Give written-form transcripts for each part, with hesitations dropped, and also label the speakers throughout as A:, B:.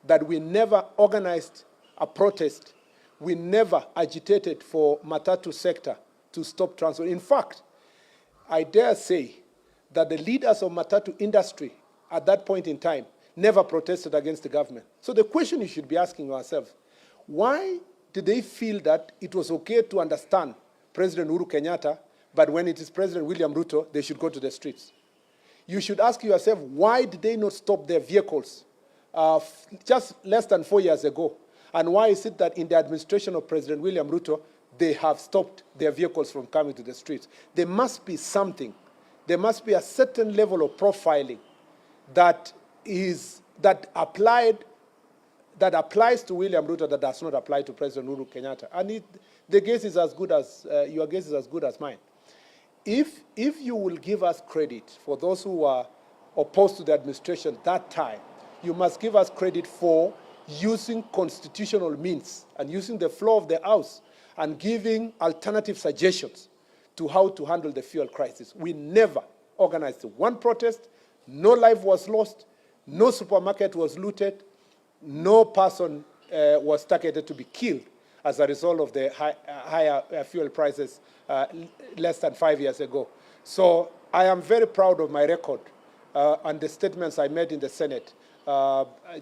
A: that we never organized a protest. We never agitated for Matatu sector to stop transport. In fact, I dare say that the leaders of Matatu industry at that point in time never protested against the government. So the question you should be asking yourself, why did they feel that it was okay to understand President Uhuru Kenyatta, but when it is President William Ruto, they should go to the streets? You should ask yourself, why did they not stop their vehicles just less than 4 years ago? And why is it that in the administration of President William Ruto, they have stopped their vehicles from coming to the streets? There must be something. There must be a certain level of profiling that applies to William Ruto that does not apply to President Uhuru Kenyatta. And the guess is as good as, your guess is as good as mine. If you will give us credit for those who were opposed to the administration that time, you must give us credit for using constitutional means and using the floor of the House and giving alternative suggestions to how to handle the fuel crisis. We never organized one protest, no life was lost, no supermarket was looted, no person was targeted to be killed as a result of the higher fuel prices less than 5 years ago. So I am very proud of my record and the statements I made in the Senate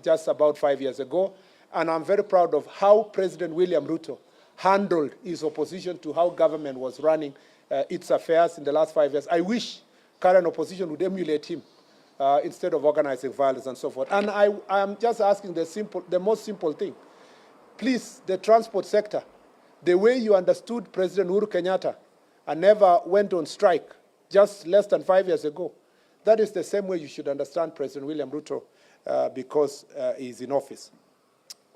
A: just about 5 years ago. And I'm very proud of how President William Ruto handled his opposition to how government was running its affairs in the last 5 years. I wish current opposition would emulate him instead of organizing violence and so forth. And I am just asking the most simple thing. Please, the transport sector, the way you understood President Uhuru Kenyatta and never went on strike just less than 5 years ago, that is the same way you should understand President William Ruto because he's in office.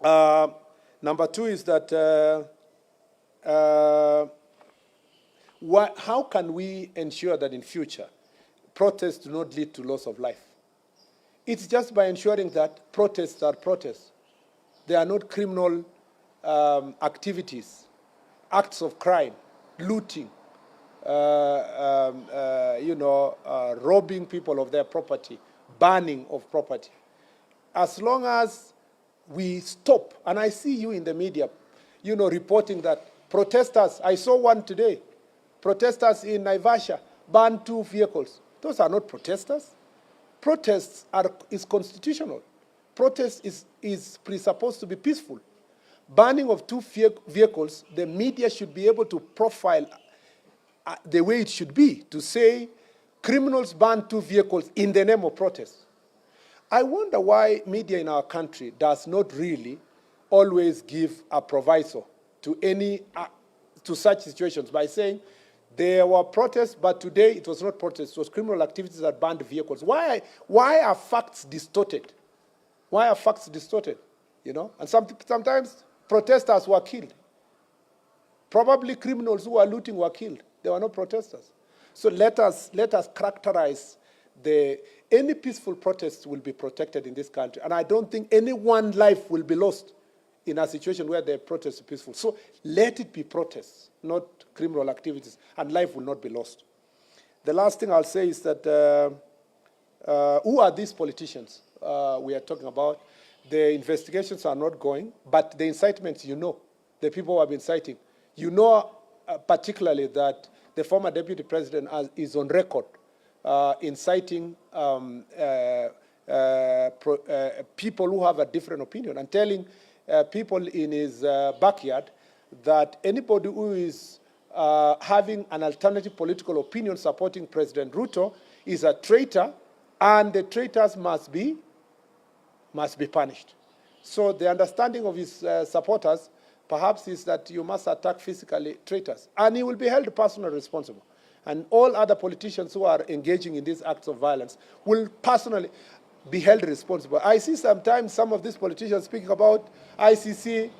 A: Number two is that how can we ensure that in future protests do not lead to loss of life? It's just by ensuring that protests are protests. They are not criminal activities, acts of crime, looting, robbing people of their property, burning of property. As long as we stop, and I see you in the media, reporting that protesters, I saw one today, protesters in Naivasha burned 2 vehicles. Those are not protesters. Protests is constitutional. Protest is presupposed to be peaceful. Burning of 2 vehicles, the media should be able to profile the way it should be, to say criminals burn 2 vehicles in the name of protest. I wonder why media in our country does not really always give a proviso to such situations by saying there were protests, but today it was not protests, it was criminal activities that burned vehicles. Why are facts distorted? Why are facts distorted? And sometimes protesters were killed. Probably criminals who were looting were killed. They were not protesters. So let us characterize any peaceful protest will be protected in this country. And I don't think any one life will be lost in a situation where the protest is peaceful. So let it be protests, not criminal activities, and life will not be lost. The last thing I'll say is that who are these politicians we are talking about? The investigations are not going, but the incitements, the people who have been inciting, particularly that the former deputy president is on record inciting people who have a different opinion and telling people in his backyard that anybody who is having an alternative political opinion supporting President Ruto is a traitor, and the traitors must be punished. So the understanding of his supporters perhaps is that you must attack physically traitors, and he will be held personally responsible. And all other politicians who are engaging in these acts of violence will personally be held responsible. I see sometimes some of these politicians speaking about ICC,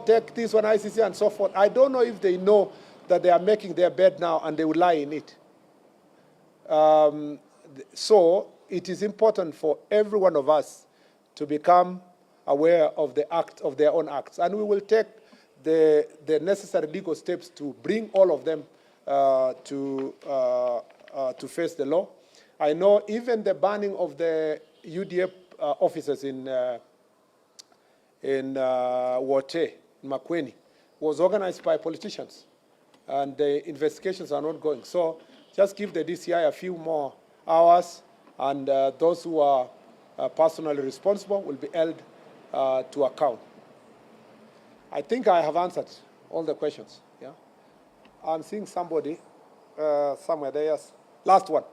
A: take this one, ICC, and so forth. I don't know if they know that they are making their bed now and they will lie in it. So it is important for every one of us to become aware of of their own acts. And we will take the necessary legal steps to bring all of them to face the law. I know even the banning of the UDF officers in in Wote, in Makweni, was organized by politicians. And the investigations are not going. So just give the DCI a few more hours, and those who are personally responsible will be held to account. I think I have answered all the questions. Yeah, I'm seeing somebody somewhere there. Yes, last one.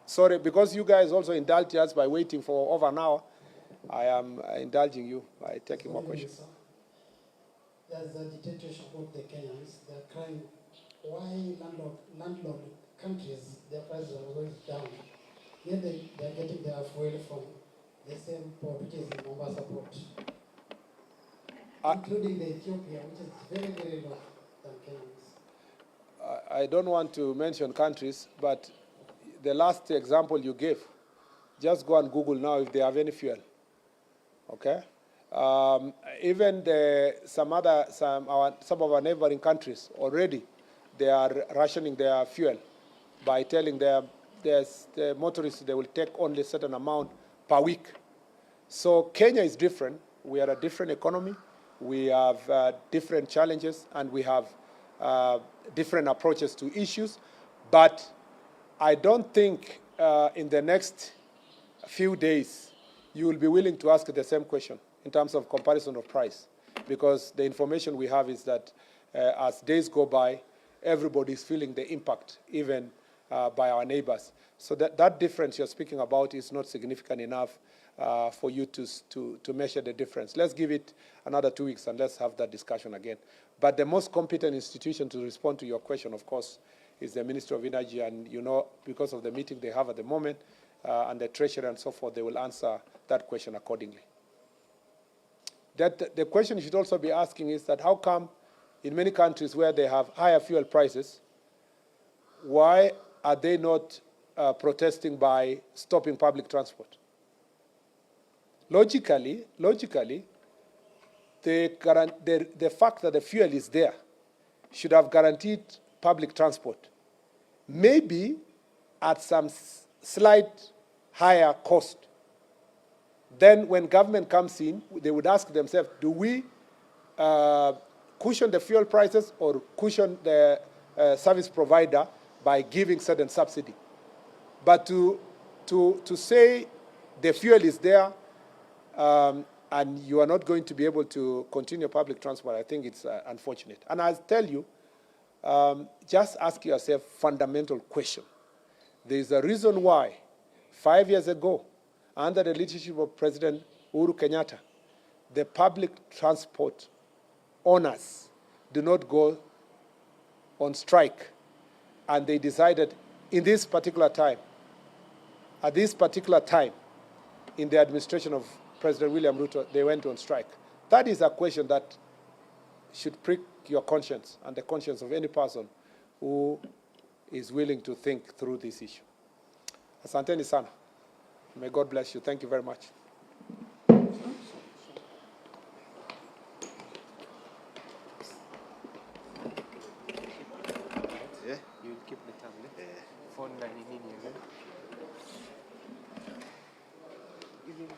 A: Sorry, because you guys also indulged us by waiting for over an hour. I am indulging you by taking more questions.
B: There's a dictatorship of the Kenyans. They're crying, why landlord countries, their prices are going down? Yet they're getting their fuel from the same port, which is in Mombasa port. Including the Ethiopia, which is very, very low than Kenyans.
A: I don't want to mention countries, but the last example you gave, just go and Google now if they have any fuel. Okay? Even some of our neighboring countries already, they are rationing their fuel by telling the motorists they will take only a certain amount per week. So Kenya is different. We are a different economy. We have different challenges, and we have different approaches to issues. But I don't think in the next few days you will be willing to ask the same question in terms of comparison of price, because the information we have is that as days go by, everybody is feeling the impact, even by our neighbors. So that difference you're speaking about is not significant enough for you to measure the difference. Let's give it another 2 weeks and let's have that discussion again. But the most competent institution to respond to your question, of course, is the Ministry of Energy, and you know, because of the meeting they have at the moment, and the Treasury and so forth, they will answer that question accordingly. The question you should also be asking is that how come in many countries where they have higher fuel prices, why are they not protesting by stopping public transport? Logically, the fact that the fuel is there should have guaranteed public transport. Maybe at some slight higher cost. Then when government comes in, they would ask themselves, do we cushion the fuel prices or cushion the service provider by giving certain subsidy? But to say the fuel is there and you are not going to be able to continue public transport, I think it's unfortunate. And I'll tell you, just ask yourself a fundamental question. There is a reason why 5 years ago, under the leadership of President Uhuru Kenyatta, the public transport owners do not go on strike. And they decided in this particular time, at this particular time, in the administration of President William Ruto, they went on strike. That is a question that should prick your conscience and the conscience of any person who is willing to think through this issue. Asanteni sana. May God bless you. Thank you very much.
C: Yeah. You'll keep the tablet. Yeah. Phone line in here. Give me the